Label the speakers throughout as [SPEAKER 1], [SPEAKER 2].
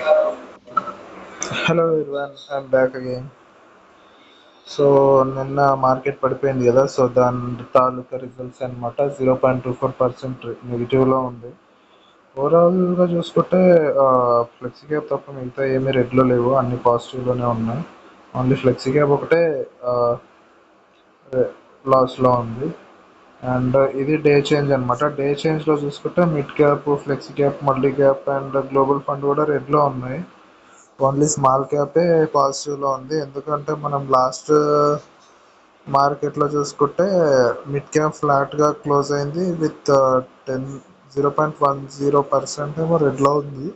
[SPEAKER 1] Hello everyone, I'm back again. So నిన్న market పడిపోయింది కదా, సో దాని తాలూకా రిజల్ట్స్ అనమాట. 0.24% నెగిటివ్లో ఉంది. ఓవరాల్గా చూసుకుంటే ఫ్లెక్సీ క్యాప్ తప్ప మిగతా ఏమీ రెడ్లో లేవు, అన్ని పాజిటివ్లోనే ఉన్నాయి. ఓన్లీ ఫ్లెక్సీ క్యాప్ ఒకటే లాస్లో ఉంది. అండ్ ఇది డే చేంజ్ అనమాట. డే చేంజ్లో చూసుకుంటే mid cap, flexi cap, multi cap and global fund కూడా రెడ్లో ఉన్నాయి. ఓన్లీ స్మాల్ క్యాపే పాజిటివ్లో ఉంది. ఎందుకంటే మనం లాస్ట్ మార్కెట్లో చూసుకుంటే మిడ్ క్యాప్ ఫ్లాట్గా క్లోజ్ అయింది విత్ 0.10% ఏమో రెడ్లో ఉంది.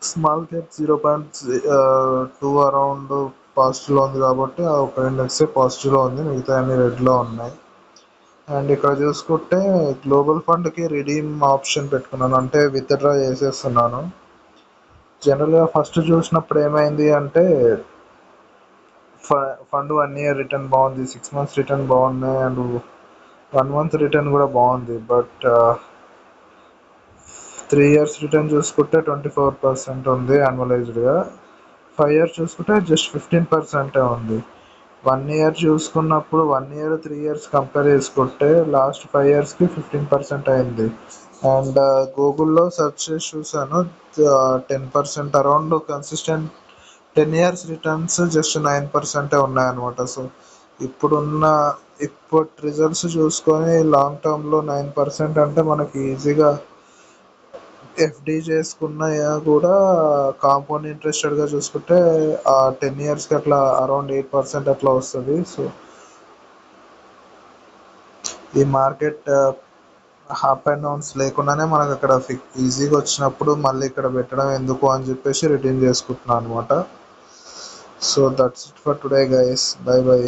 [SPEAKER 1] స్మాల్ క్యాప్ 0.2 అరౌండ్ పాజిటివ్లో ఉంది, కాబట్టి ఆ ఒక ఇండెక్సే పాజిటివ్లో ఉంది, మిగతా అన్ని రెడ్లో ఉన్నాయి. అండ్ ఇక్కడ చూసుకుంటే గ్లోబల్ ఫండ్కి రిడీమ్ ఆప్షన్ పెట్టుకున్నాను, అంటే విత్డ్రా చేసేస్తున్నాను. జనరల్గా ఫస్ట్ చూసినప్పుడు ఏమైంది అంటే ఫండ్ 1 ఇయర్ రిటర్న్ బాగుంది, 6 months రిటర్న్ బాగున్నాయి, అండ్ 1 month రిటర్న్ కూడా బాగుంది. బట్ 3 years రిటర్న్ చూసుకుంటే 24% ఉంది యాన్యువలైజ్డ్గా. 5 years చూసుకుంటే జస్ట్ 15% ఉంది. 1 year చూసుకున్నప్పుడు 1 year 3 years కంపేర్ చేసుకుంటే లాస్ట్ 5 yearsకి 15% అయింది. అండ్ గూగుల్లో సెర్చ్ చేసి చూసాను, 10% around consistent 10 years returns just 9% ఉన్నాయన్నమాట. సో ఇప్పుడున్న ఇప్పటి రిజల్ట్స్ చూసుకొని లాంగ్ టర్మ్లో 9% అంటే మనకి ఈజీగా ఎఫ్డి చేసుకున్న కూడా కాంపౌండ్ ఇంట్రెస్టెడ్గా చూసుకుంటే ఆ 10 yearsకి అట్లా అరౌండ్ 8% అట్లా వస్తుంది. సో ఈ మార్కెట్ అప్ అండ్ డౌన్స్ లేకుండానే మనకు అక్కడ ఈజీగా వచ్చినప్పుడు మళ్ళీ ఇక్కడ పెట్టడం ఎందుకు అని చెప్పేసి రిటర్న్ చేసుకుంటున్నాను అనమాట. So that's it for today guys, by by.